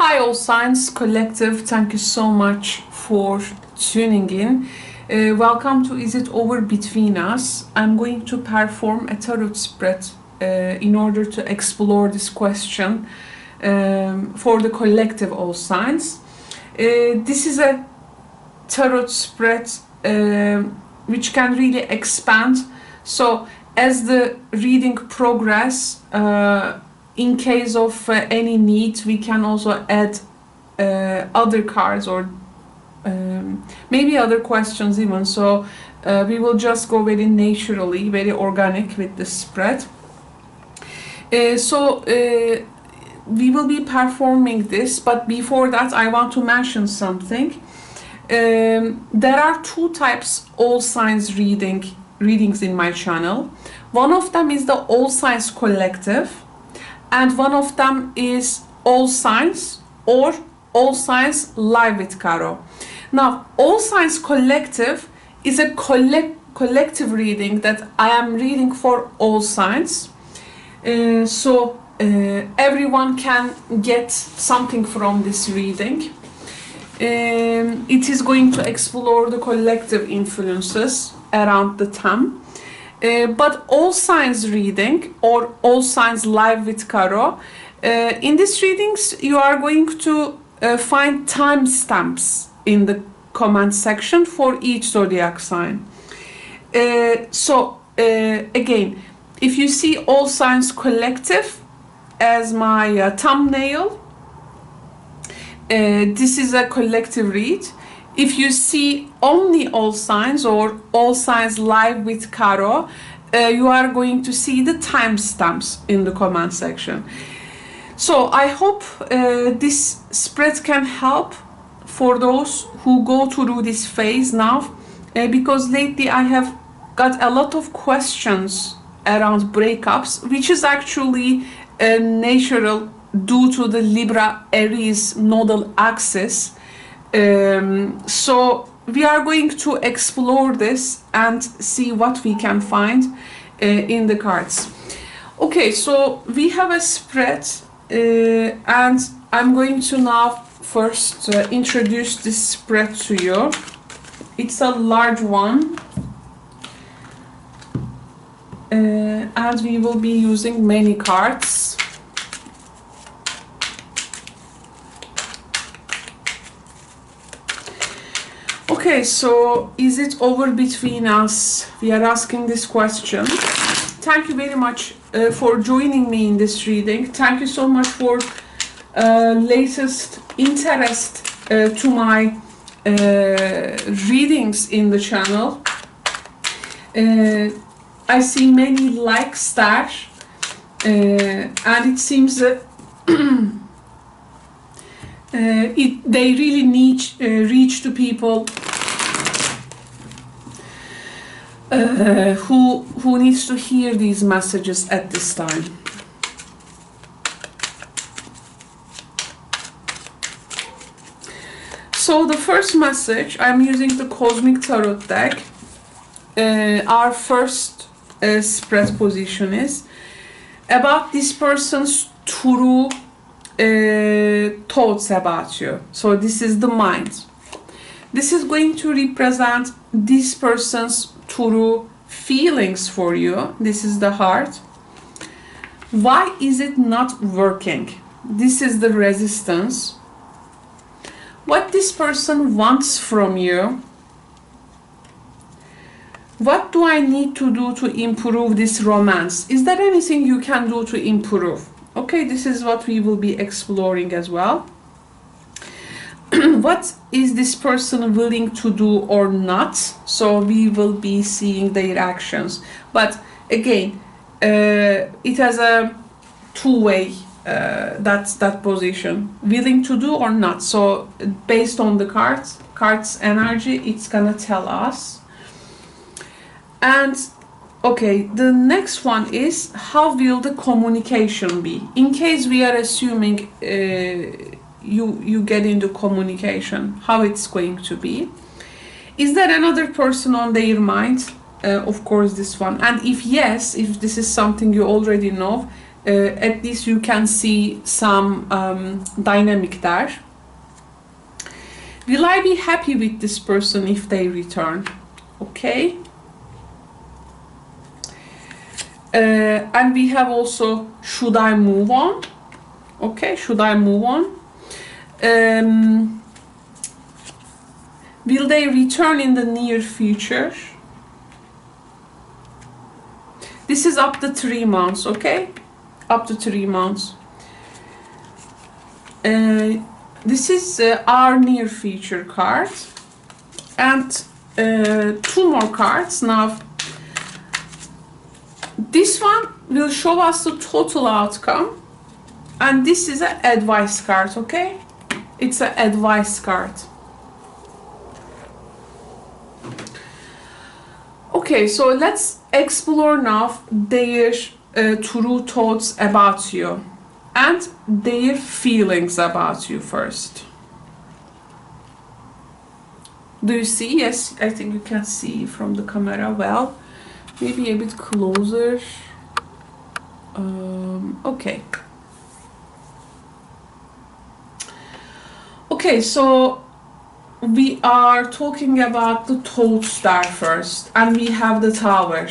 Hi All Signs Collective, thank you so much for tuning in. Welcome to Is It Over Between Us? I'm going to perform a tarot spread in order to explore this question for the collective All Signs. This is a tarot spread which can really expand. So as the reading progress, in case of any need, we can also add other cards or maybe other questions even. So we will just go very naturally, very organic with the spread. We will be performing this, but before that I want to mention something. There are two types all signs readings in my channel. One of them is the All Signs Collective, and one of them is All Signs or All Signs Live with Caro. Now, All Signs Collective is a collective reading that I am reading for all signs. Everyone can get something from this reading. It is going to explore the collective influences around the theme. But all signs reading or all signs live with Caro, in these readings you are going to find timestamps in the comment section for each zodiac sign. Again, if you see All Signs Collective as my thumbnail, this is a collective read. If you see only All Signs or All Signs Live with Caro, you are going to see the timestamps in the comment section. So I hope this spread can help for those who go through this phase now, because lately I have got a lot of questions around breakups, which is actually natural due to the Libra-Aries nodal axis. So we are going to explore this and see what we can find in the cards. Okay, so we have a spread, and I'm going to now first introduce this spread to you. It's a large one, and we will be using many cards. Okay, so is it over between us? We are asking this question. Thank you very much for joining me in this reading. Thank you so much for latest interest to my readings in the channel. I see many likes there, and it seems that they really need reach to people who needs to hear these messages at this time. So the first message, I'm using the Cosmic Tarot deck. Our first spread position is about this person's true thoughts about you. So this is the mind. This is going to represent this person's true feelings for you. This is the heart. Why is it not working? This is the resistance. What this person wants from you. What do I need to do to improve this romance? Is there anything you can do to improve? Okay, this is what we will be exploring as well. What is this person willing to do or not? So we will be seeing their actions. But again, it has a two-way, that's that position. Willing to do or not. So based on the cards energy, it's gonna tell us. And okay, the next one is, how will the communication be? In case we are assuming you get into communication, how it's going to be. Is there another person on their mind? Of course, this one. And if yes, if this is something you already know, At least you can see some dynamic there. Will I be happy with this person if they return? Okay. And we have also, should I move on? Okay, should I move on? Will they return in the near future? This is up to 3 months, okay? Up to 3 months. This is our near future card. And 2 more cards. Now, this one will show us the total outcome. And this is an advice card, okay? It's an advice card. Okay, so let's explore now their true thoughts about you and their feelings about you first. Do you see? Yes, I think you can see from the camera well. Maybe a bit closer. Okay. Okay, so we are talking about the thoughts there first, and we have the tower,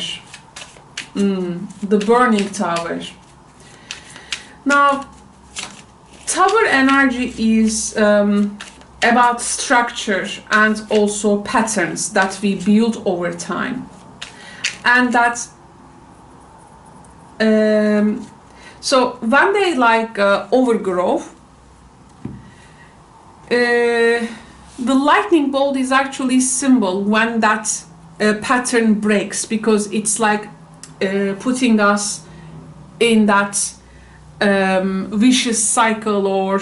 the burning tower. Now, tower energy is about structure and also patterns that we build over time, and that so when they like overgrow, the lightning bolt is actually symbol when that pattern breaks, because it's like putting us in that vicious cycle, or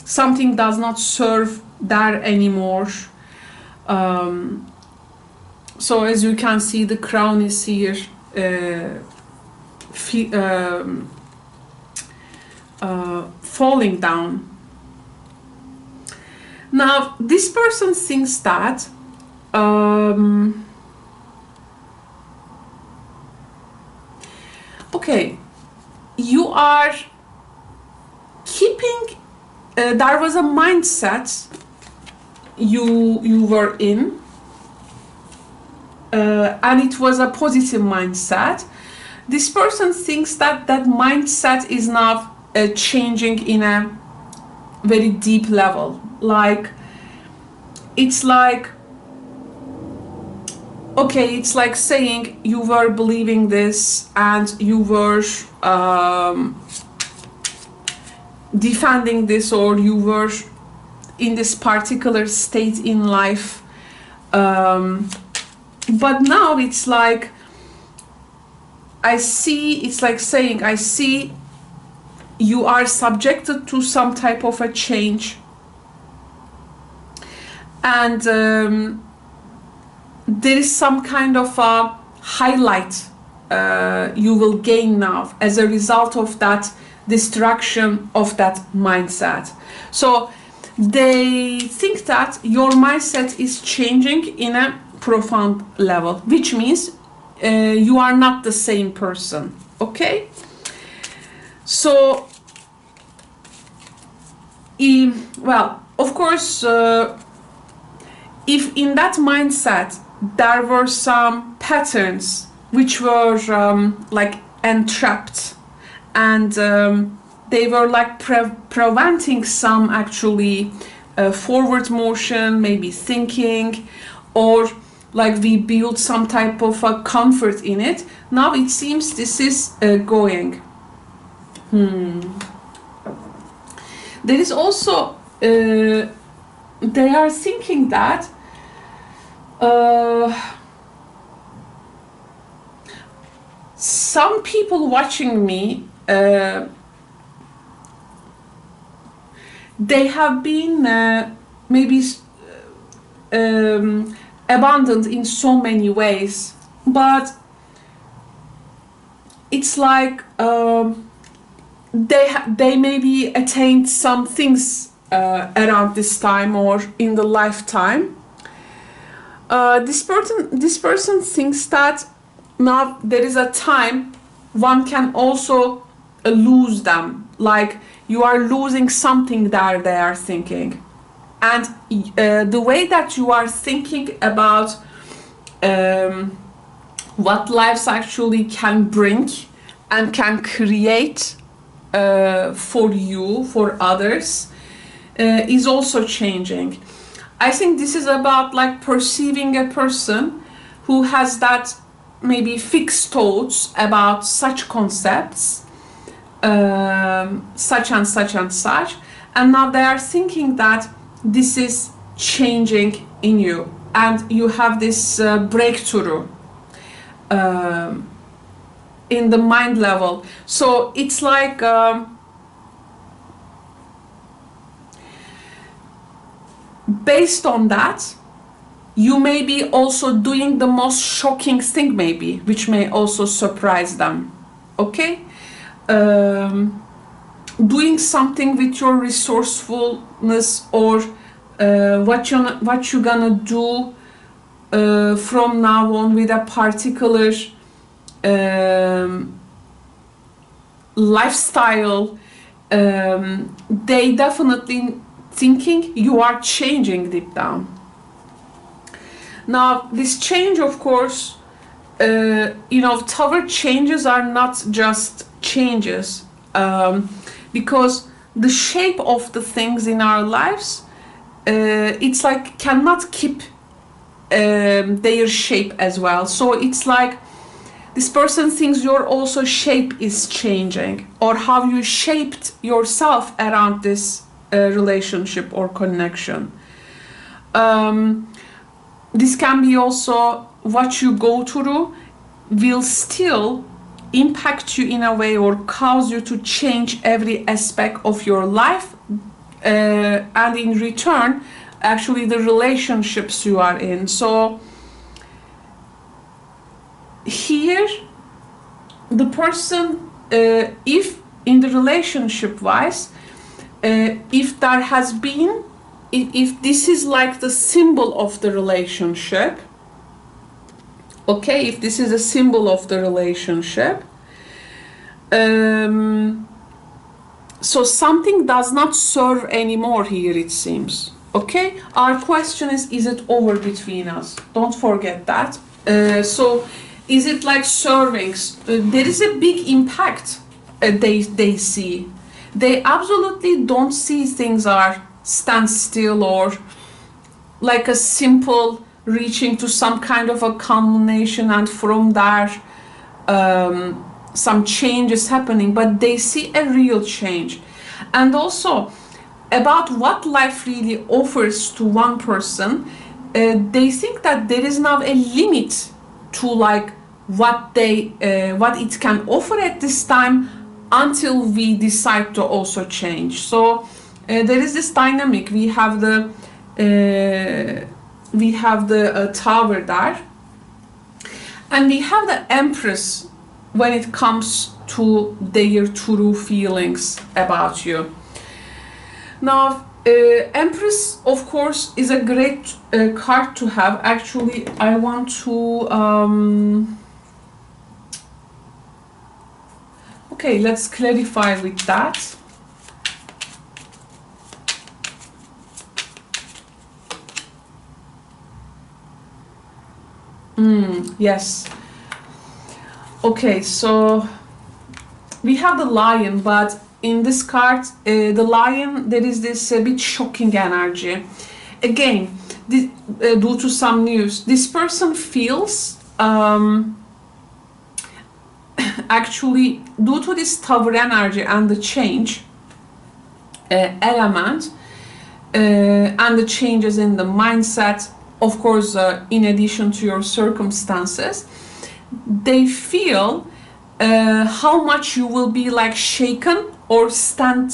something does not serve there anymore. So as you can see, the crown is here falling down. Now, this person thinks that okay, you are keeping, there was a mindset you were in, and it was a positive mindset. This person thinks that that mindset is now changing in a very deep level. Like, it's like, okay, it's like saying you were believing this and you were defending this, or you were in this particular state in life, but now it's like, I see, it's like saying, I see you are subjected to some type of a change, and there is some kind of a highlight you will gain now as a result of that destruction of that mindset. So they think that your mindset is changing in a profound level, which means you are not the same person, okay? So, well, of course, if in that mindset there were some patterns which were like entrapped, and they were like preventing some actually forward motion, maybe thinking, or like we build some type of a comfort in it. Now it seems this is going. There is also, they are thinking that some people watching me, they have been maybe abandoned in so many ways, but it's like they maybe attained some things around this time or in the lifetime. This person thinks that now there is a time one can also lose them, like you are losing something that they are thinking. And the way that you are thinking about what lives actually can bring and can create for you, for others, is also changing. I think this is about like perceiving a person who has that maybe fixed thoughts about such concepts, such and such and such, and now they are thinking that this is changing in you, and you have this breakthrough in the mind level. So it's like based on that, you may be also doing the most shocking thing, maybe, which may also surprise them. Okay? Doing something with your resourcefulness, or what you're gonna do from now on with a particular lifestyle. They definitely thinking you are changing deep down. Now this change, of course, tower changes are not just changes, because the shape of the things in our lives, it's like cannot keep their shape as well. So it's like this person thinks your also shape is changing, or how you shaped yourself around this relationship or connection. This can be also what you go through will still impact you in a way, or cause you to change every aspect of your life, and in return actually the relationships you are in. So here the person, if in the relationship wise, if there has been, if this is like the symbol of the relationship, okay, if this is a symbol of the relationship, so something does not serve anymore here, it seems. Okay, our question is it over between us? Don't forget that. So is it like serving? There is a big impact they see. They absolutely don't see things are stand still, or like a simple reaching to some kind of a culmination, and from there some change is happening, but they see a real change. And also about what life really offers to one person, they think that there is now a limit to like what it can offer at this time, until we decide to also change. So there is this dynamic. We have the tower there, and we have the Empress when it comes to their true feelings about you. Now Empress, of course, is a great card to have. Actually, I want to okay, let's clarify with that. Yes. Okay, so we have the Lion, but in this card, the Lion, there is this a bit shocking energy. Again, this, due to some news, this person feels actually, due to this tower energy and the change element, and the changes in the mindset, of course, in addition to your circumstances, they feel how much you will be like shaken or stand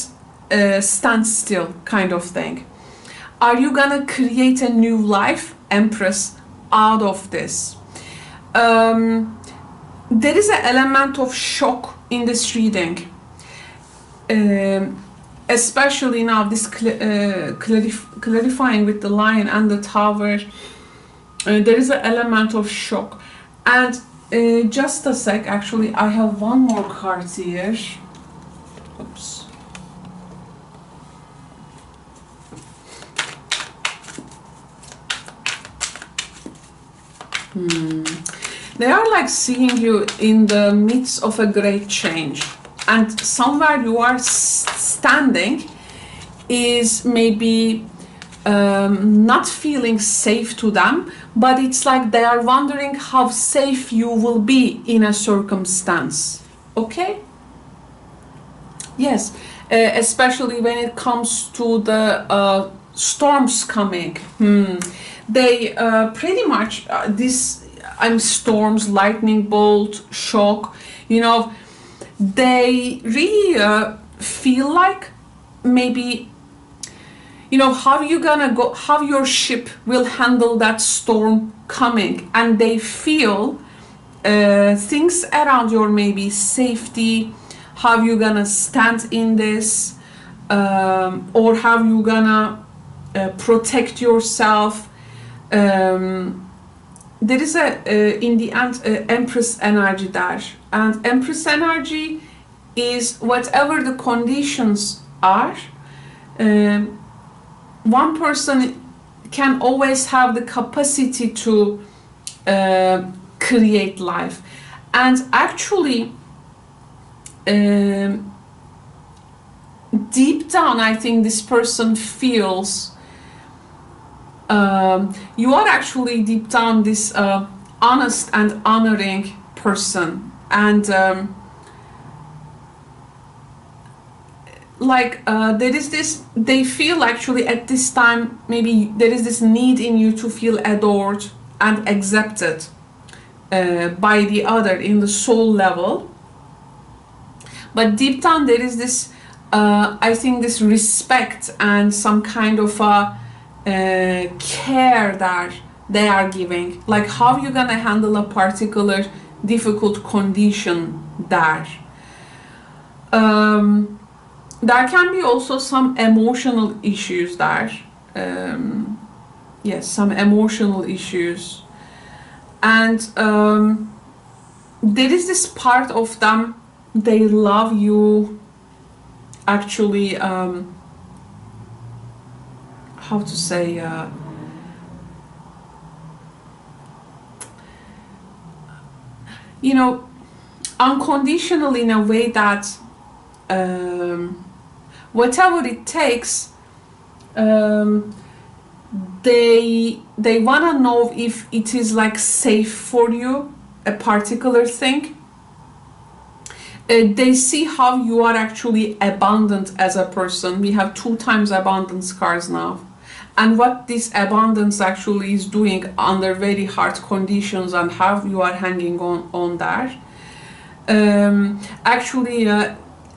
still kind of thing. Are you gonna create a new life, Empress, out of this? There is an element of shock in this reading, especially now this clarifying with the Lion and the Tower. There is an element of shock. And just a sec, actually I have one more card here. They are like seeing you in the midst of a great change, and somewhere you are standing is maybe not feeling safe to them, but it's like they are wondering how safe you will be in a circumstance. Okay? Yes, especially when it comes to the storms coming. They pretty much storms, lightning bolt, shock, you know, they really feel like maybe, you know, how you gonna go, how your ship will handle that storm coming, and they feel things around your maybe safety, how you gonna stand in this, or how you gonna protect yourself. There is in the end, Empress energy there, and Empress energy is whatever the conditions are. One person can always have the capacity to create life, and actually deep down I think this person feels you are actually deep down this honest and honoring person, and there is this, they feel actually at this time maybe there is this need in you to feel adored and accepted by the other in the soul level, but deep down there is this I think this respect and some kind of a care that they are giving, like how you're gonna handle a particular difficult condition there. There can be also some emotional issues there. Yes, some emotional issues, and there is this part of them, they love you actually, how to say, you know, unconditional in a way that whatever it takes, they want to know if it is like safe for you, a particular thing. They see how you are actually abundant as a person. We have 2 times abundance cards now, and what this abundance actually is doing under very hard conditions and how you are hanging on that. Actually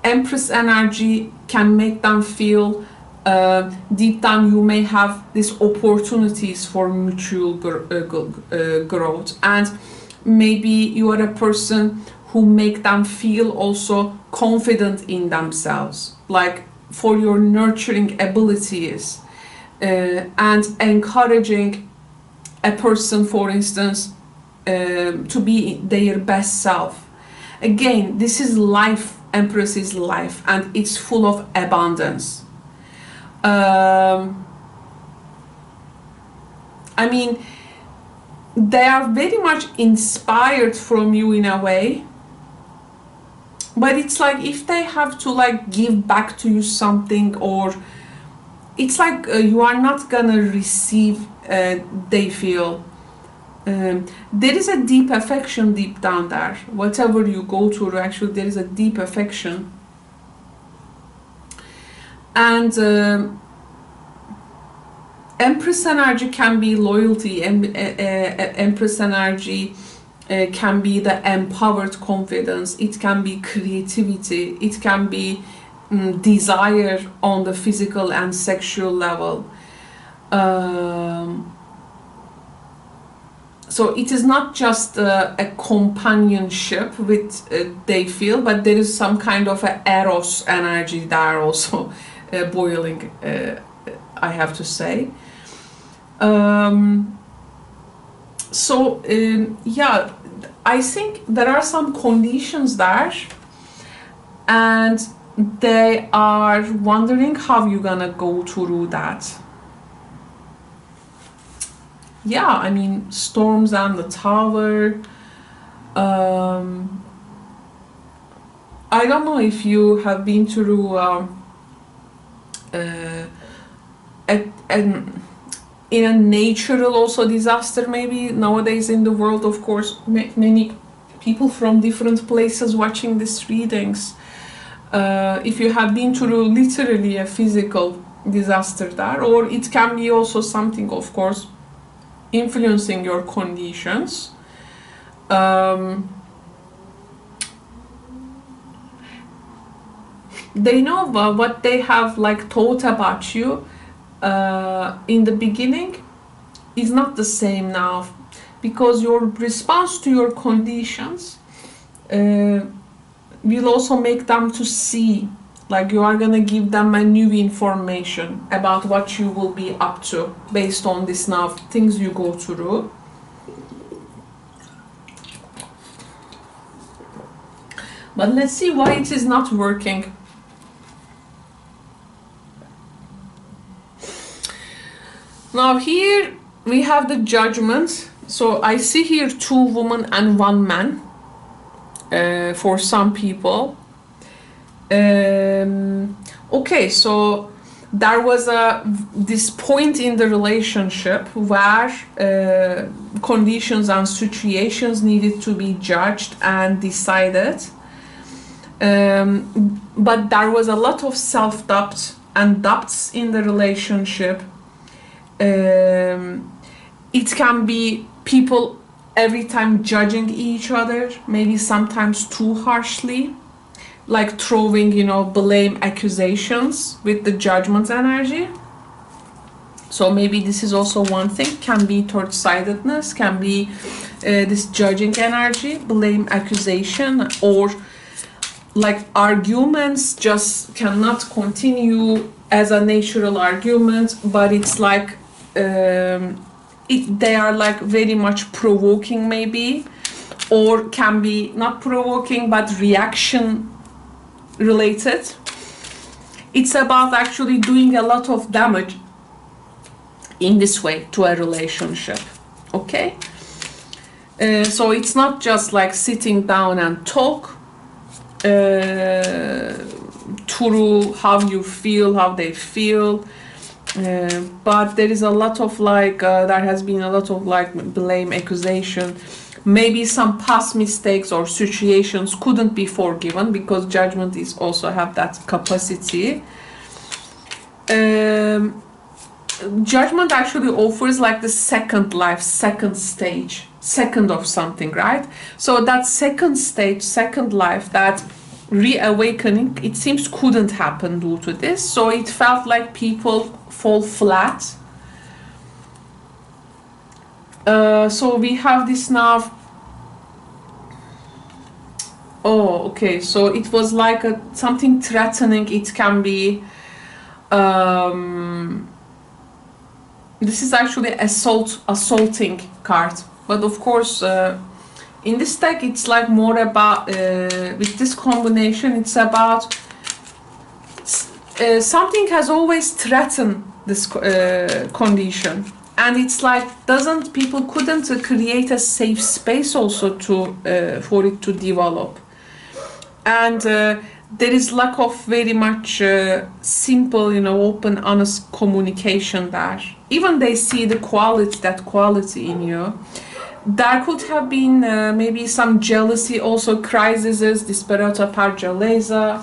Empress energy can make them feel deep down you may have these opportunities for mutual growth, and maybe you are a person who make them feel also confident in themselves, like for your nurturing abilities, and encouraging a person, for instance, to be their best self. Again, this is life. Empress is life, and it's full of abundance. I mean, they are very much inspired from you in a way, but it's like if they have to like give back to you something, or it's like you are not gonna receive, they feel. There is a deep affection deep down there. Whatever you go through, actually there is a deep affection. And Empress energy can be loyalty, Empress energy can be the empowered confidence, it can be creativity, it can be desire on the physical and sexual level. So it is not just a companionship with they feel, but there is some kind of a eros energy there also boiling, I have to say. Yeah, I think there are some conditions there, and they are wondering how you're gonna go through that. yeah, I mean, storms and the tower. I don't know if you have been through in a natural also disaster, maybe nowadays in the world, of course, many people from different places watching these readings. If you have been through literally a physical disaster there, or it can be also something, of course, influencing your conditions. They know what they have like thought about you in the beginning is not the same now, because your response to your conditions will also make them to see, like you are gonna give them a new information about what you will be up to based on this now things you go through. But let's see why it is not working. Now here we have the Judgment. So I see here 2 women and 1 man for some people. Okay, so there was this point in the relationship where conditions and situations needed to be judged and decided. But there was a lot of self-doubt and doubts in the relationship. It can be people every time judging each other, maybe sometimes too harshly, like throwing, you know, blame accusations with the Judgment energy. So maybe this is also one thing, can be short-sightedness, can be this judging energy, blame accusation, or like arguments just cannot continue as a natural argument, but it's like they are like very much provoking maybe, or can be not provoking but reaction related. It's about actually doing a lot of damage in this way to a relationship. Okay, so it's not just like sitting down and talk through how you feel, how they feel, but there is a lot of like there has been a lot of like blame, accusation, maybe some past mistakes or situations couldn't be forgiven, because Judgment is also have that capacity. Judgment actually offers like the second life, second stage, second of something, right? So that second stage, second life, that reawakening, it seems couldn't happen due to this. So it felt like people fall flat. So we have this now. Oh, okay. So it was like something threatening. It can be. This is actually assaulting card, but of course in this deck it's like more about with this combination it's about something has always threatened this condition, and it's like people couldn't create a safe space also to for it to develop, and there is lack of very much simple, you know, open, honest communication there. Even they see the quality, that quality in you. There could have been maybe some jealousy, also crises, disperata par geleza,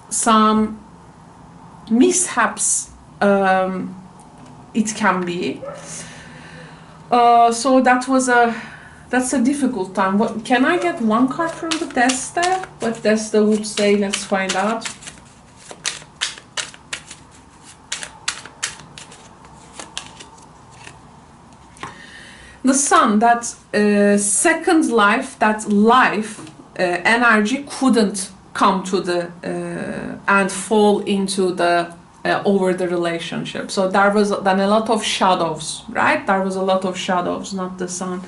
some mishaps it can be. So that's a difficult time. What, can I get one card from the Desta? What Desta would say, let's find out. The Sun, that second life, that life energy couldn't come to the and fall into the over the relationship. So there was then a lot of shadows, right? There was a lot of shadows, not the Sun.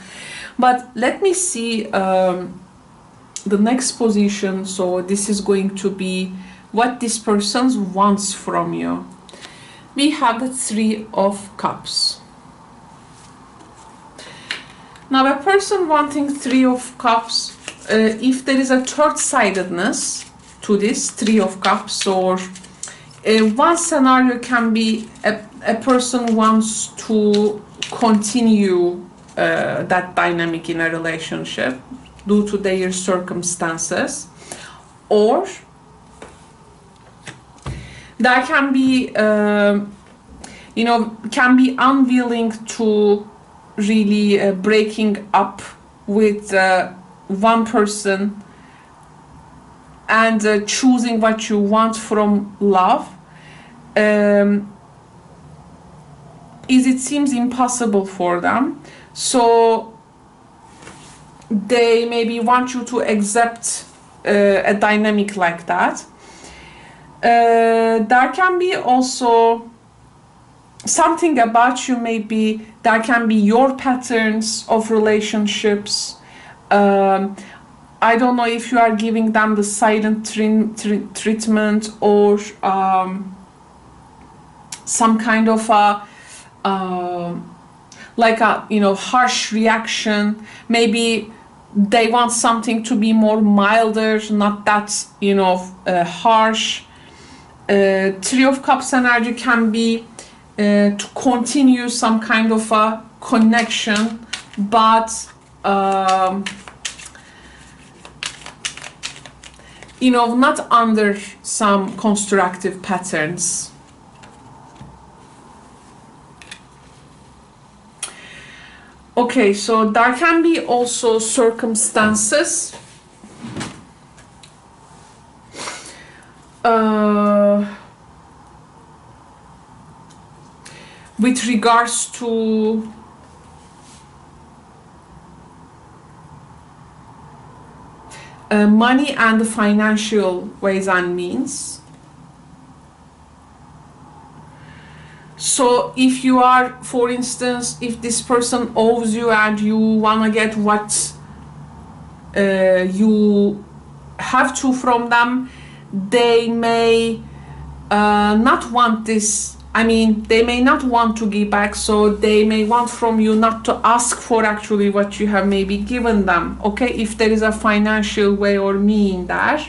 But let me see the next position. So this is going to be what this person wants from you. We have the 3 of Cups. Now, a person wanting Three of Cups, if there is a third-sidedness to this Three of Cups, or one scenario can be a person wants to continue that dynamic in a relationship due to their circumstances, or there can be, can be unwilling to really breaking up with one person and choosing what you want from love. It seems impossible for them, so they maybe want you to accept a dynamic like that. There can be also something about you, maybe there can be your patterns of relationships. I don't know if you are giving them the silent treatment, or some kind of a like a harsh reaction. Maybe they want something to be more milder, not that harsh. Three of Cups energy can be to continue some kind of a connection, but not under some constructive patterns. Okay, so there can be also circumstances with regards to money and the financial ways and means. So if you are, for instance, if this person owes you and you want to get what you have to from them, they may not want this. I mean, they may not want to give back, so they may want from you not to ask for actually what you have maybe given them. Okay, if there is a financial way or mean there.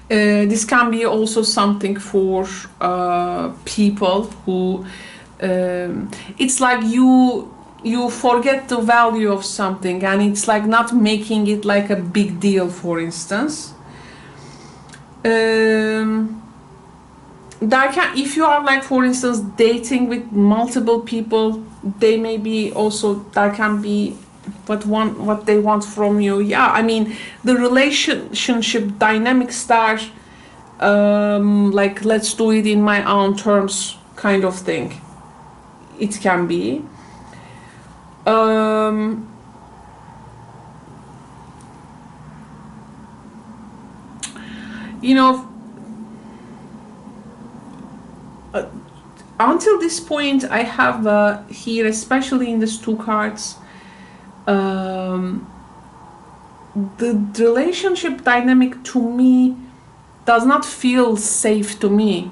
This can be also something for people who it's like you forget the value of something, and it's like not making it like a big deal, for instance. If you are like, for instance, dating with multiple people, they may be also, there can be what they want from you. Yeah, I mean, the relationship dynamics there, like, let's do it in my own terms kind of thing. It can be. Until this point, I have here, especially in these two cards, the relationship dynamic to me does not feel safe to me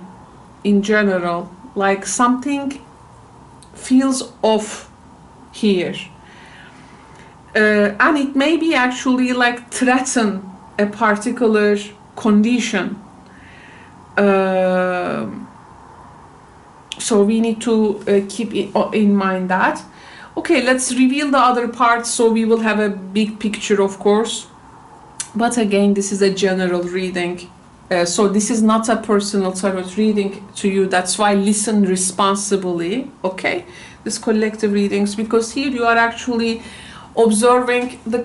in general. Like something feels off here, and it may be actually like threaten a particular condition. So we need to keep in mind that. Okay, let's reveal the other part, so we will have a big picture, of course. But again, this is a general reading. So this is not a personal tarot reading to you. That's why listen responsibly, okay? This collective readings, because here you are actually observing the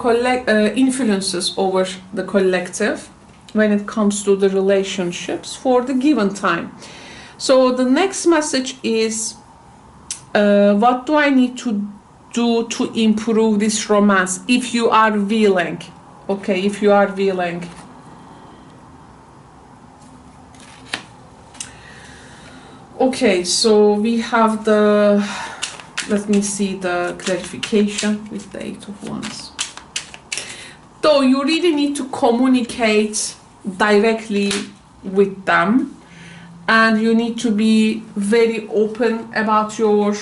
influences over the collective when it comes to the relationships for the given time. So the next message is, what do I need to do to improve this romance? If you are willing, okay, if you are willing. Okay, so we have the, let me see the clarification with the Eight of Wands. So you really need to communicate directly with them, and you need to be very open about your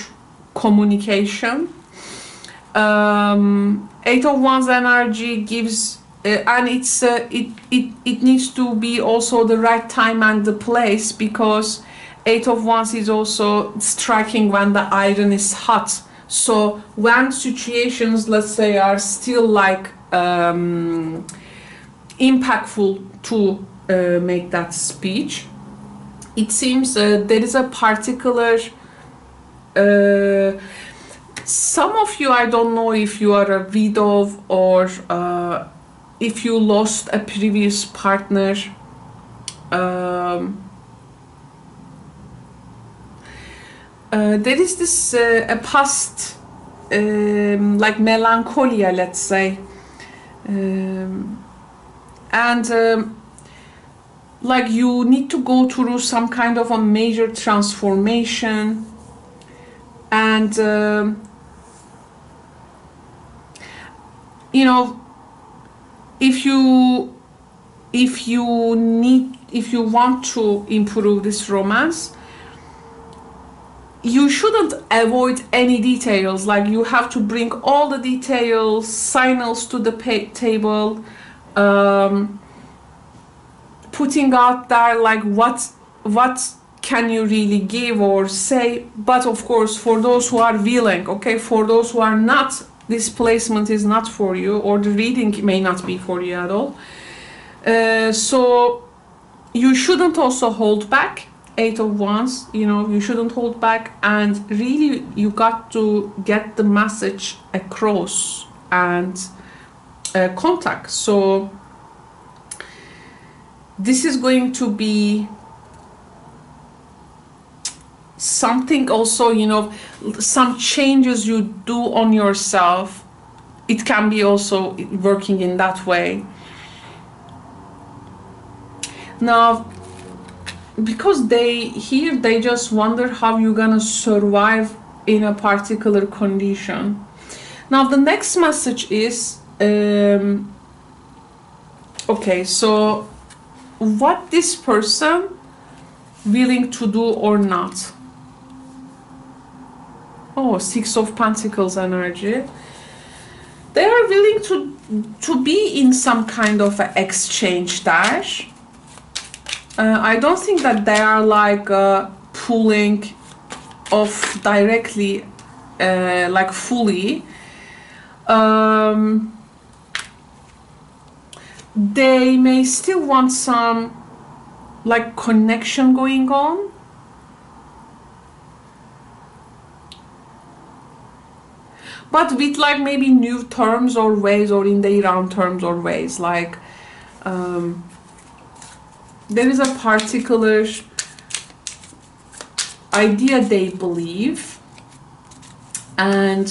communication. Eight of Wands energy gives, and it needs to be also the right time and the place, because Eight of Wands is also striking when the iron is hot. So when situations, let's say, are still like impactful to make that speech, it seems there is a particular some of you, I don't know if you are a widow or if you lost a previous partner. There is this a past like melancholia, let's say, and like you need to go through some kind of a major transformation, and you know, if you want to improve this romance, you shouldn't avoid any details. Like you have to bring all the details, signals to the table, putting out there like what can you really give or say. But of course, for those who are willing, okay, for those who are not, this placement is not for you, or the reading may not be for you at all. So you shouldn't also hold back. Eight of Wands, you know, you shouldn't hold back, and really you got to get the message across and contact. So this is going to be something also, you know, some changes you do on yourself. It can be also working in that way. Now, because they just wonder how you're gonna survive in a particular condition. Now the next message is okay, so what this person willing to do or not. Oh, Six of Pentacles energy. They are willing to be in some kind of an exchange dash. I don't think that they are like pulling off directly, like fully. They may still want some like connection going on. But with like maybe new terms or ways, or in their own terms or ways, like there is a particular idea they believe, and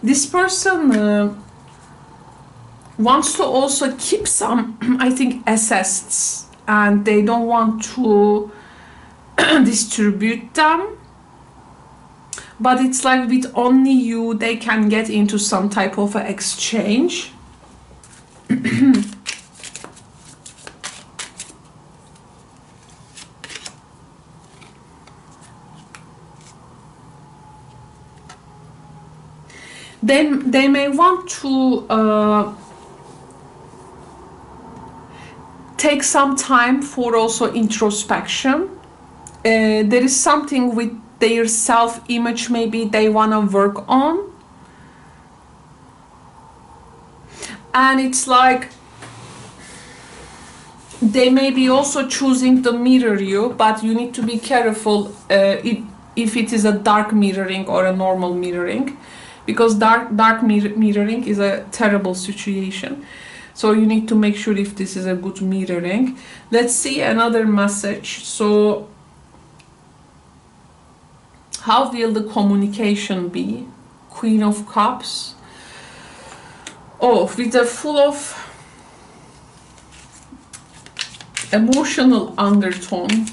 this person wants to also keep some, I think, assets, and they don't want to distribute them. But it's like with only you, they can get into some type of exchange. They may want to take some time for also introspection. There is something with their self-image maybe they want to work on. And it's like they may be also choosing to mirror you, but you need to be careful if it is a dark mirroring or a normal mirroring, because dark mirroring is a terrible situation. So you need to make sure if this is a good mirroring. Let's see another message. So how will the communication be? Queen of Cups. Oh, with a full of emotional undertone.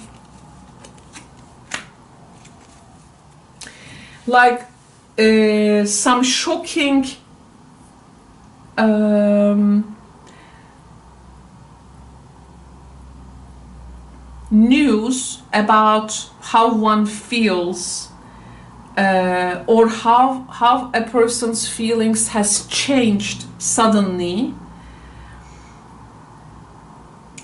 Like some shocking news about how one feels, or how a person's feelings has changed suddenly.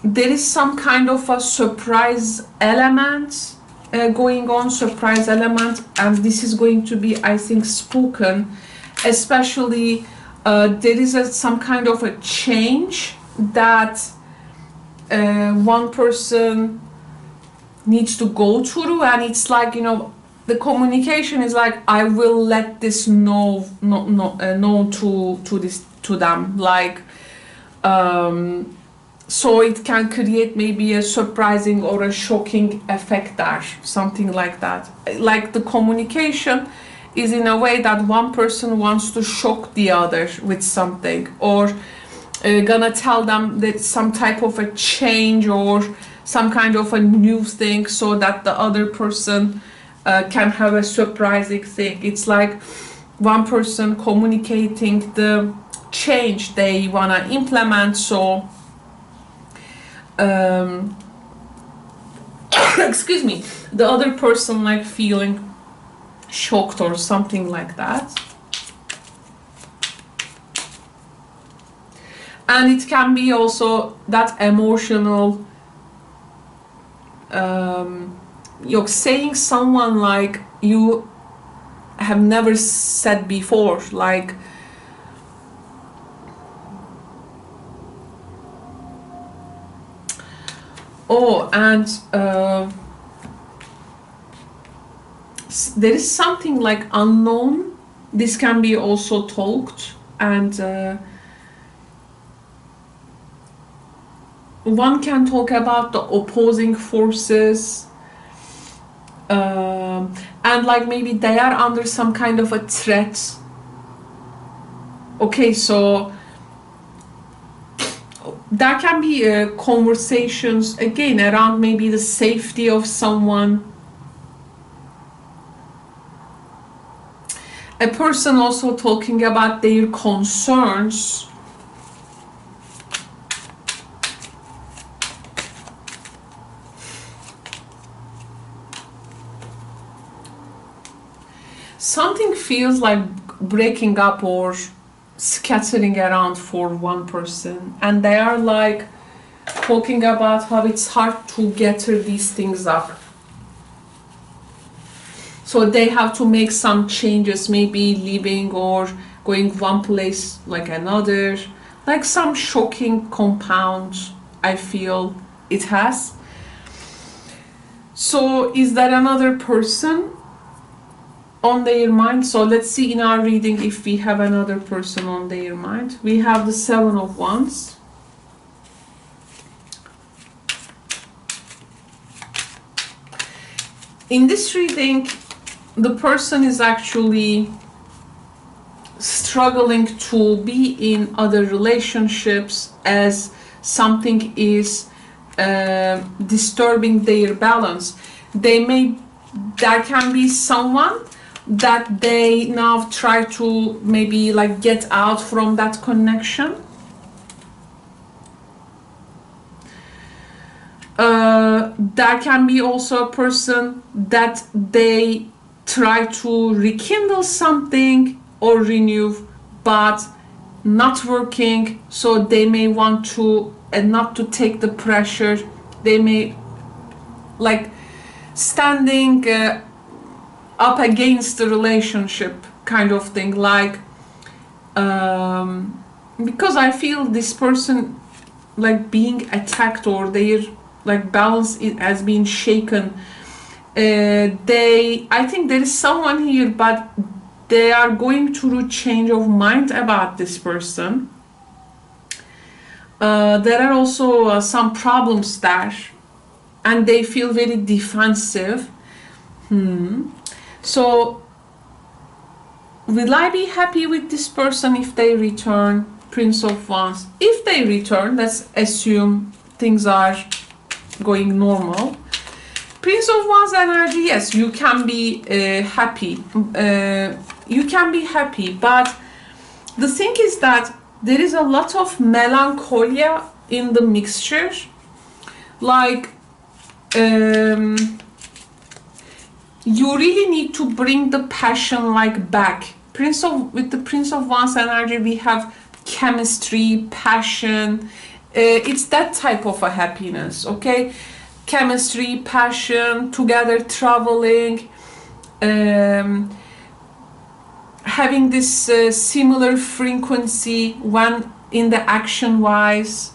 There is some kind of a surprise element going on, surprise element, and this is going to be, I think, spoken, especially there is some kind of a change that one person needs to go through, and it's like, you know, the communication is like, I will let this know to them, like, so it can create maybe a surprising or a shocking effect there, something like that. Like the communication is in a way that one person wants to shock the other with something, or gonna tell them that some type of a change or some kind of a new thing, so that the other person can have a surprising thing. It's like one person communicating the change they wanna implement, so excuse me, the other person like feeling shocked or something like that. And it can be also that emotional, you're saying someone like you have never said before, like and there is something like unknown. This can be also talked, and one can talk about the opposing forces, and like maybe they are under some kind of a threat. Okay, so there can be conversations again around maybe the safety of someone. A person also talking about their concerns. Something feels like breaking up or scattering around for one person, and they are like talking about how it's hard to gather these things up. So they have to make some changes, maybe leaving or going one place like another, like some shocking compound, I feel it has. So is there another person on their mind? So let's see in our reading if we have another person on their mind. We have the Seven of Wands. In this reading, the person is actually struggling to be in other relationships, as something is disturbing their balance. There can be someone that they now try to maybe like get out from that connection. There can be also a person that they try to rekindle something or renew, but not working, so they may want to, and not to take the pressure, they may like standing up against the relationship kind of thing, like because I feel this person like being attacked, or their like balance has been shaken. I think there is someone here, but they are going through change of mind about this person. There are also some problems there, and they feel very defensive. So will I be happy with this person if they return? Prince of Wands. If they return, let's assume things are going normal. Prince of Wands energy, yes, you can be happy. You can be happy, but the thing is that there is a lot of melancholia in the mixture. Like you really need to bring the passion like back. With the Prince of Wands energy, we have chemistry, passion. It's that type of a happiness, okay? Chemistry, passion, together traveling, having this similar frequency when in the action wise.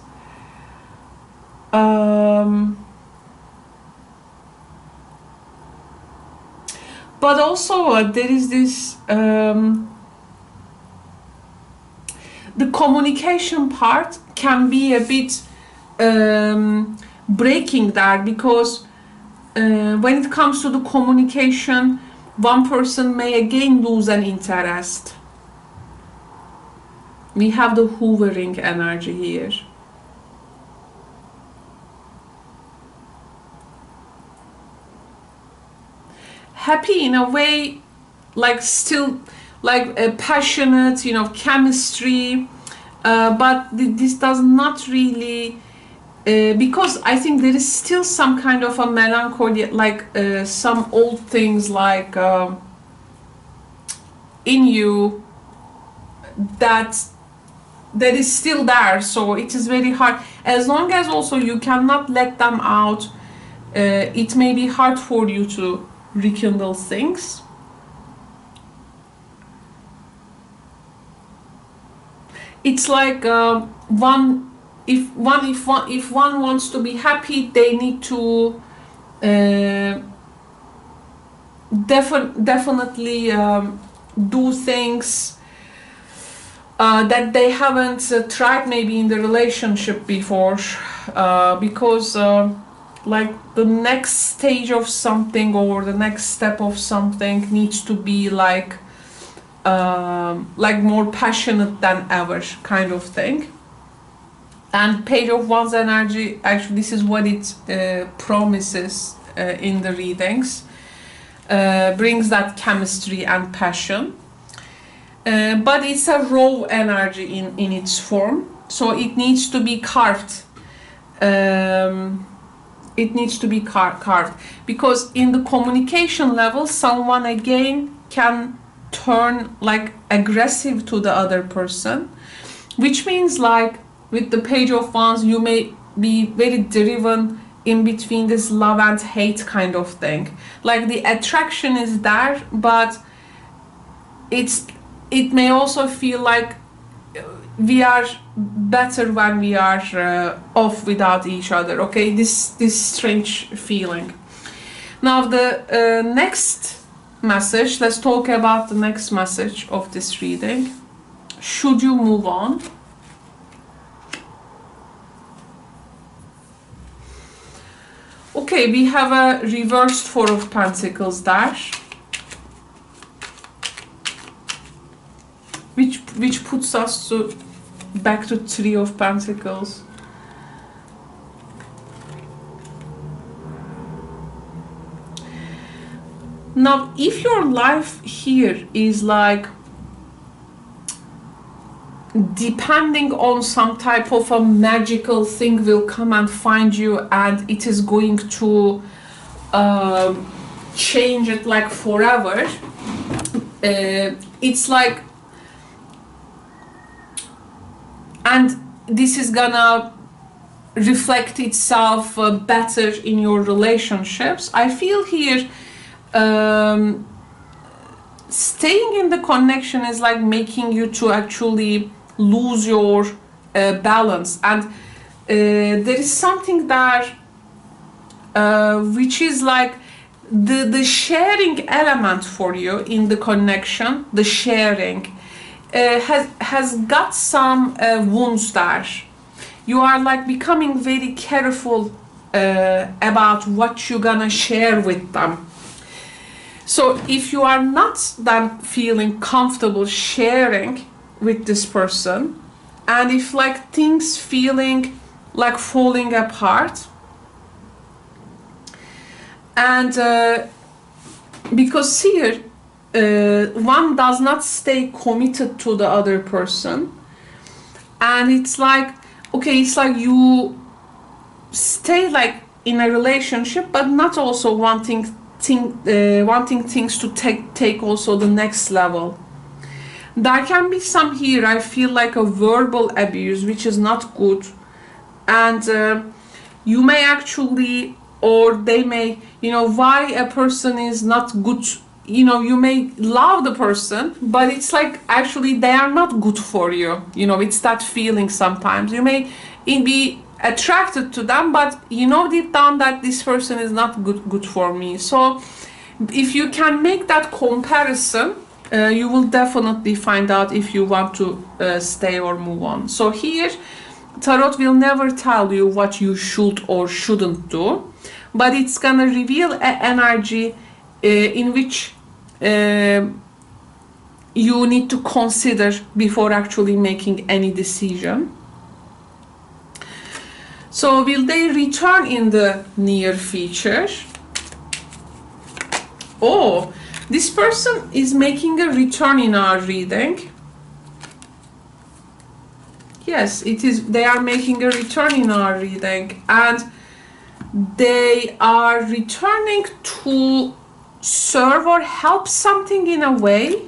But also there is this the communication part can be a bit breaking there, because when it comes to the communication, one person may again lose an interest. We have the hovering energy here. Happy in a way, like still like passionate, you know, chemistry, but this does not really, because I think there is still some kind of a melancholy, like some old things like in you that is still there, so it is very hard. As long as also you cannot let them out, it may be hard for you to rekindle things. It's like if one wants to be happy, they need to definitely do things that they haven't tried maybe in the relationship before, because like the next stage of something or the next step of something needs to be like more passionate than ever, kind of thing. And Page of Wands energy, actually this is what it promises in the readings, brings that chemistry and passion, but it's a raw energy in its form, so it needs to be carved. It needs to be carved, because in the communication level, someone again can turn like aggressive to the other person, which means like with the Page of Wands, you may be very driven in between this love and hate kind of thing. Like the attraction is there, but it may also feel like we are better when we are off without each other, okay? This strange feeling. Now the next message, let's talk about the next message of this reading. Should you move on? Okay, we have a reversed Four of Pentacles there, which puts us back to Three of Pentacles. Now, if your life here is like depending on some type of a magical thing will come and find you and it is going to change it like forever, it's like, and this is gonna reflect itself better in your relationships. I feel here staying in the connection is like making you to actually lose your balance, and there is something there which is like the sharing element for you in the connection. The sharing has got some wounds there. You are like becoming very careful about what you're gonna share with them. So if you are not then feeling comfortable sharing with this person, and if like things feeling like falling apart, and because here one does not stay committed to the other person, and it's like, okay, it's like you stay like in a relationship, but not also wanting things to take also the next level. There can be some here, I feel like a verbal abuse, which is not good. And you may actually, or they may, you know, why a person is not good, you know, you may love the person, but it's like actually they are not good for you. You know, it's that feeling sometimes. You may be attracted to them, but you know deep down that this person is not good for me. So if you can make that comparison, you will definitely find out if you want to stay or move on. So here, Tarot will never tell you what you should or shouldn't do, but it's gonna reveal an energy in which you need to consider before actually making any decision. So will they return in the near future? Oh, this person is making a return in our reading. Yes, it is. They are making a return in our reading, and they are returning to serve or help something in a way,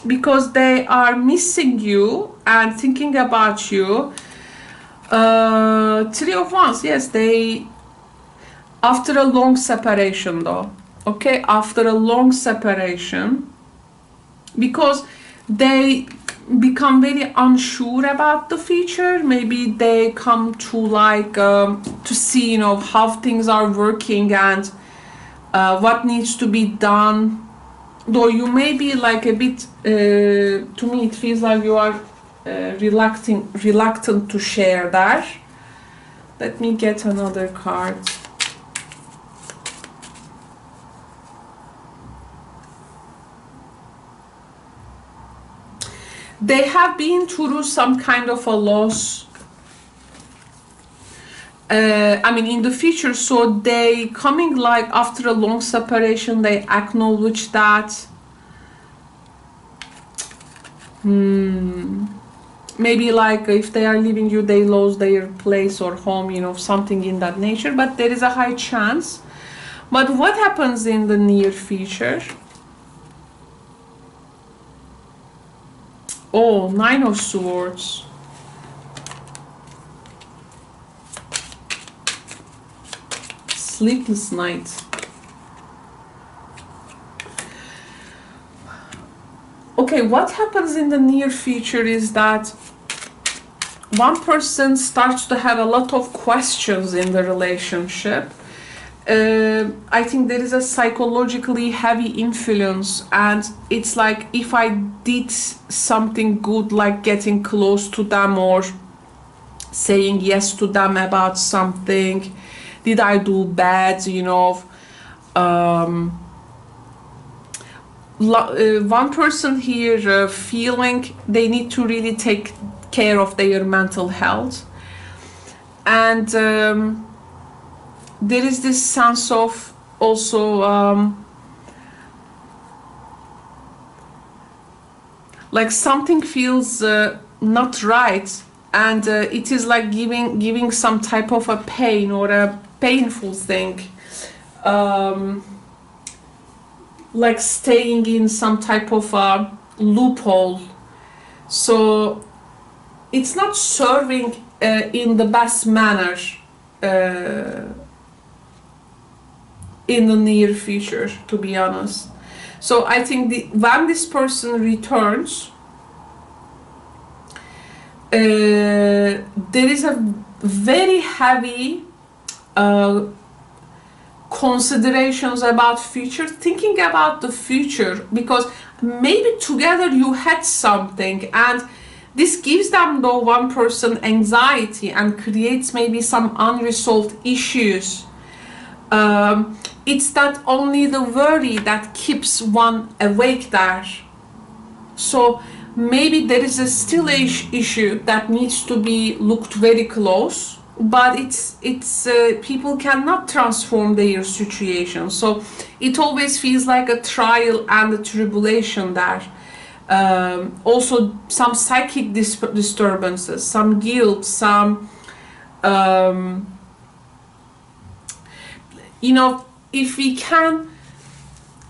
because they are missing you and thinking about you. Three of Wands, yes, they, after a long separation though, okay, after a long separation, because they become very unsure about the future. Maybe they come to like to see, you know, how things are working and what needs to be done. Though you may be like a bit, to me it feels like you are reluctant to share that. Let me get another card. They have been through some kind of a loss, I mean in the future, so they coming like after a long separation, they acknowledge that. Maybe like if they are leaving you, they lost their place or home, you know, something in that nature, but there is a high chance. But what happens in the near future? Oh, Nine of Swords. Sleepless night. Okay, what happens in the near future is that one person starts to have a lot of questions in the relationship. I think there is a psychologically heavy influence, and it's like if I did something good, like getting close to them or saying yes to them about something, did I do bad, you know? One person here feeling they need to really take care of their mental health, and there is this sense of also like something feels not right, and it is like giving some type of a pain or a painful thing, like staying in some type of a loophole. So it's not serving in the best manner in the near future, to be honest. So I think when this person returns, there is a very heavy considerations about future, thinking about the future, because maybe together you had something, and this gives them, though, one person anxiety and creates maybe some unresolved issues. It's that only the worry that keeps one awake there. So maybe there is a still issue that needs to be looked very close, but it's people cannot transform their situation. So it always feels like a trial and a tribulation there. Also some psychic disturbances, some guilt, some you know, if we can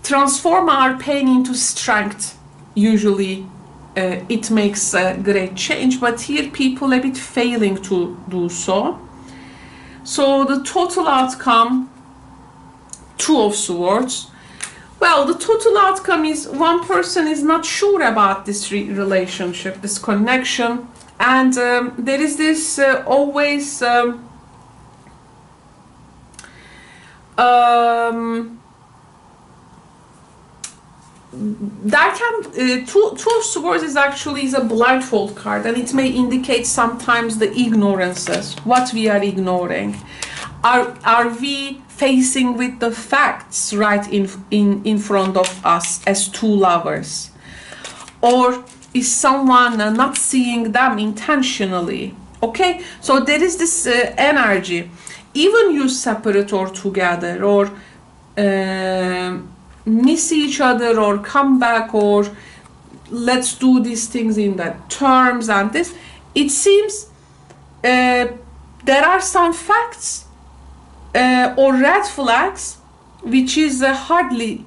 transform our pain into strength, usually it makes a great change, but here people a bit failing to do so. So the total outcome, Two of Swords. Well, the total outcome is one person is not sure about this relationship, this connection, and there is this always that can two of Swords is actually a blindfold card, and it may indicate sometimes the ignorances, what we are ignoring. Are we facing with the facts right in front of us as two lovers, or is someone not seeing them intentionally? Okay, so there is this energy, even you separate or together, or miss each other, or come back, or let's do these things in that terms, and this, it seems there are some facts or red flags which is hardly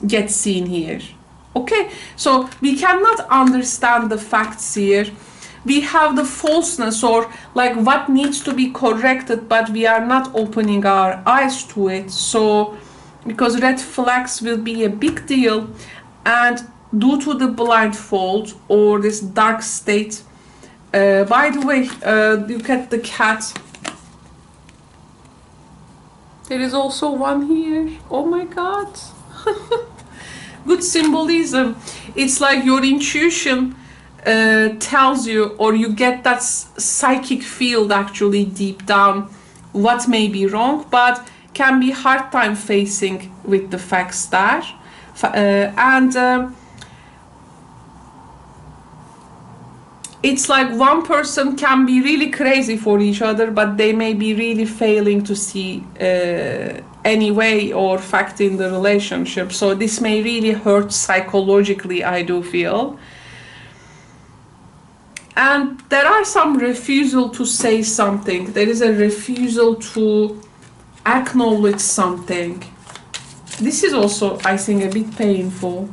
get seen here. Okay, so we cannot understand the facts here. We have the falseness, or like what needs to be corrected, but we are not opening our eyes to it. So because red flags will be a big deal, and due to the blindfold or this dark state, by the way, look at the cat. There is also one here. Oh my god. Good symbolism. It's like your intuition tells you, or you get that psychic field actually deep down what may be wrong, but can be hard time facing with the facts there. It's like one person can be really crazy for each other, but they may be really failing to see any way or fact in the relationship. So this may really hurt psychologically, I do feel. And there are some refusal to say something. There is a refusal to acknowledge something. This is also, I think, a bit painful.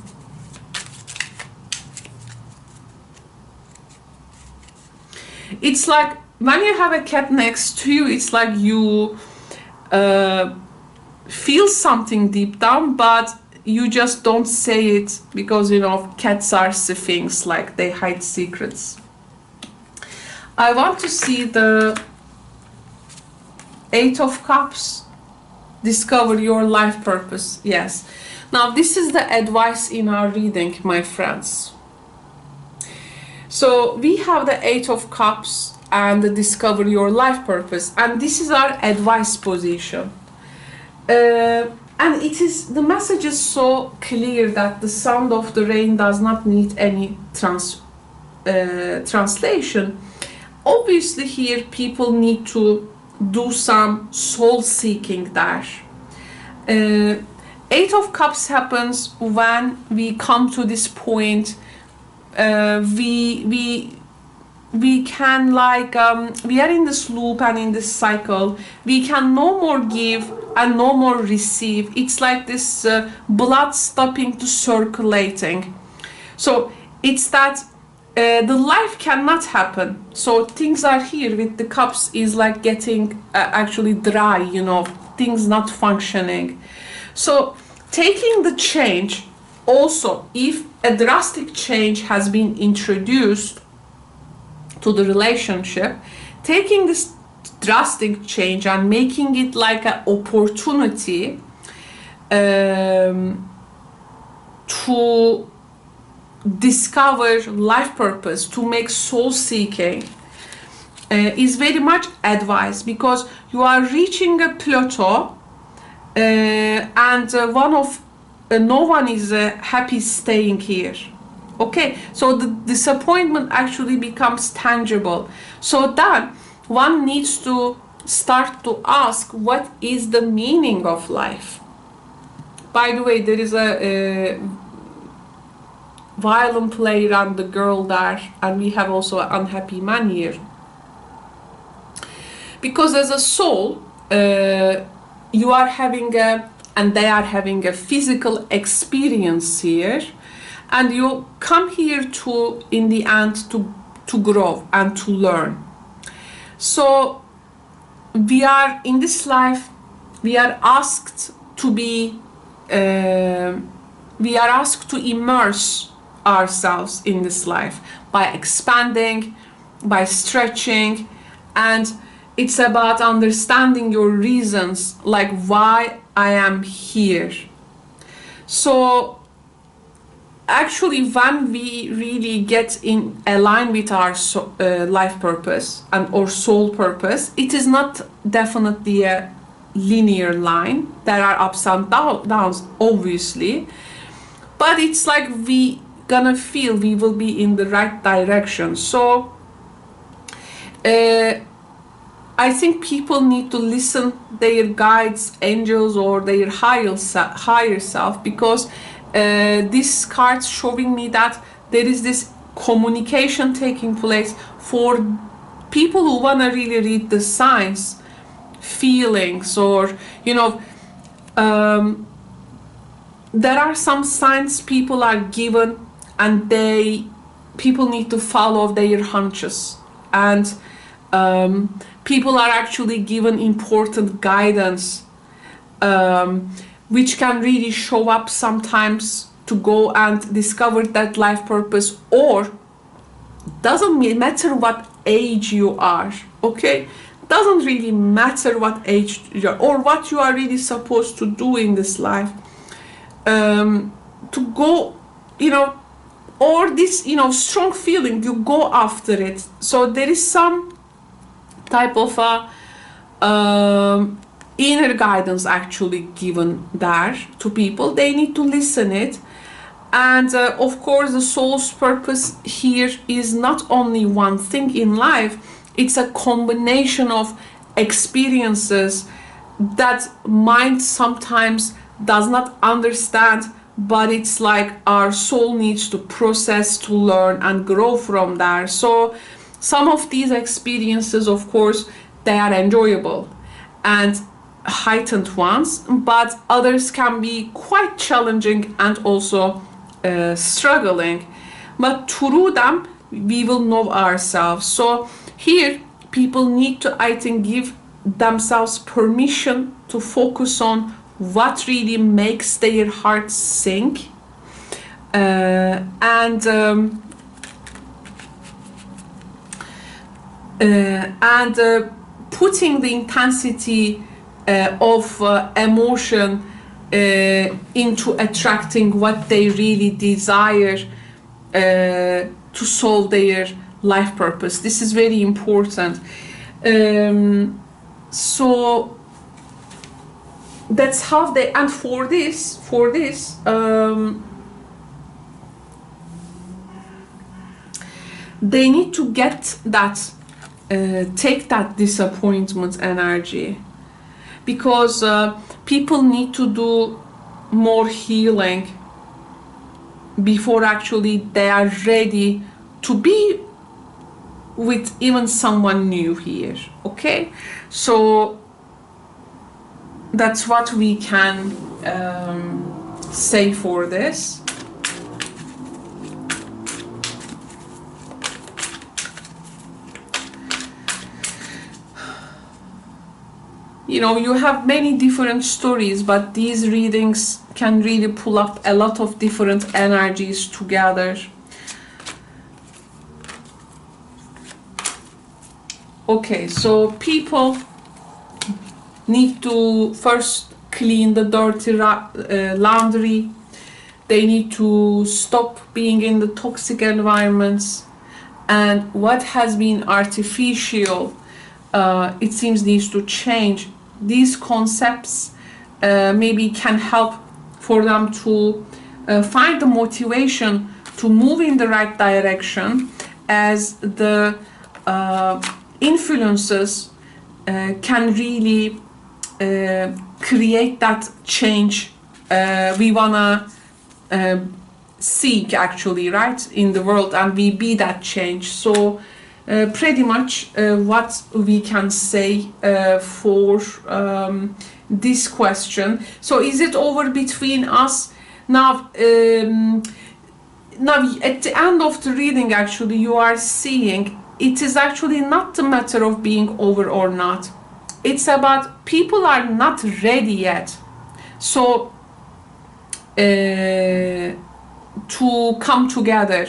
It's like when you have a cat next to you, it's like you feel something deep down, but you just don't say it because, you know, cats are sphinx, like they hide secrets. I want to see the Eight of Cups. Discover your life purpose. Yes. Now, this is the advice in our reading, my friends. So we have the Eight of Cups and the discover your life purpose, and this is our advice position. And it is, the message is so clear that the sound of the rain does not need any translation. Obviously here people need to do some soul seeking there. Eight of Cups happens when we come to this point. We can, like, we are in this loop and in this cycle. We can no more give and no more receive. It's like this blood stopping to circulating. So it's that the life cannot happen. So things are here with the cups is like getting actually dry, you know, things not functioning. So taking the change, also if a drastic change has been introduced to the relationship, taking this drastic change and making it like an opportunity to discover life purpose, to make soul seeking, is very much advised, because you are reaching a plateau, and no one is happy staying here. Okay, so the disappointment actually becomes tangible. So then one needs to start to ask, what is the meaning of life? By the way, there is a violin player and the girl there, and we have also an unhappy man here. Because as a soul, you are having and they are having a physical experience here, and you come here to, in the end, to grow and to learn. So we are in this life, we are asked to be we are asked to immerse ourselves in this life by expanding, by stretching, and it's about understanding your reasons, like why I am here. So actually, when we really get in align with our life purpose and or soul purpose, it is not definitely a linear line. There are ups and downs, obviously, but it's like we gonna feel we will be in the right direction. So I think people need to listen their guides, angels, or their higher self, because this card's showing me that there is this communication taking place for people who want to really read the signs, feelings, or there are some signs people are given, and people need to follow their hunches, and people are actually given important guidance, which can really show up sometimes to go and discover that life purpose. Or doesn't matter what age you are, okay? Doesn't really matter what age you are or what you are really supposed to do in this life, to go, or this, strong feeling, you go after it. So there is some type of inner guidance actually given there to people. They need to listen it. And of course, the soul's purpose here is not only one thing in life. It's a combination of experiences that mind sometimes does not understand, but it's like our soul needs to process, to learn and grow from there. So some of these experiences, of course, they are enjoyable and heightened ones, but others can be quite challenging and also struggling. But through them, we will know ourselves. So here, people need to, I think, give themselves permission to focus on what really makes their heart sink, and putting the intensity of emotion into attracting what they really desire to solve their life purpose. This is very important. So that's how they, and for this they need to get that, take that disappointment energy, because people need to do more healing before actually they are ready to be with even someone new here, okay? So that's what we can say for this. You have many different stories, but these readings can really pull up a lot of different energies together. Okay, so people need to first clean the dirty laundry. They need to stop being in the toxic environments, and what has been artificial, it seems, needs to change. These concepts maybe can help for them to find the motivation to move in the right direction, as the influences can really create that change we wanna seek, actually, right, in the world, and we be that change. So pretty much what we can say for this question. So is it over between us? Now, now at the end of the reading, actually, you are seeing it is actually not the matter of being over or not. It's about people are not ready yet. So to come together,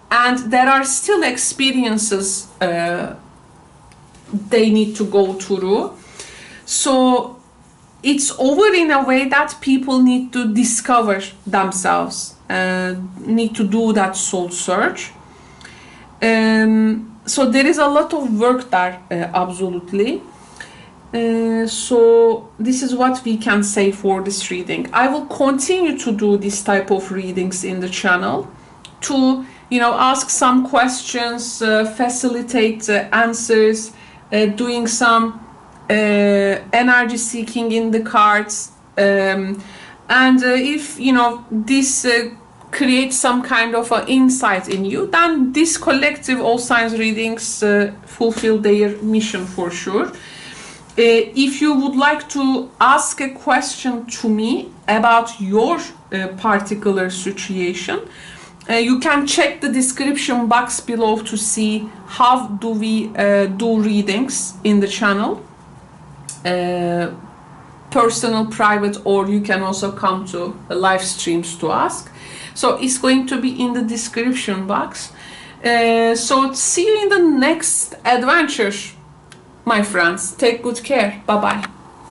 and there are still experiences they need to go through. So it's over in a way that people need to discover themselves, need to do that soul search. So there is a lot of work there, absolutely. So this is what we can say for this reading. I will continue to do this type of readings in the channel to, you know, ask some questions, facilitate answers, doing some energy seeking in the cards, and if, you know, this creates some kind of insight in you, then this collective all signs readings fulfill their mission for sure. If you would like to ask a question to me about your particular situation, you can check the description box below to see how do we do readings in the channel, personal, private, or you can also come to live streams to ask. So it's going to be in the description box. So see you in the next adventure, my friends. Take good care. Bye bye.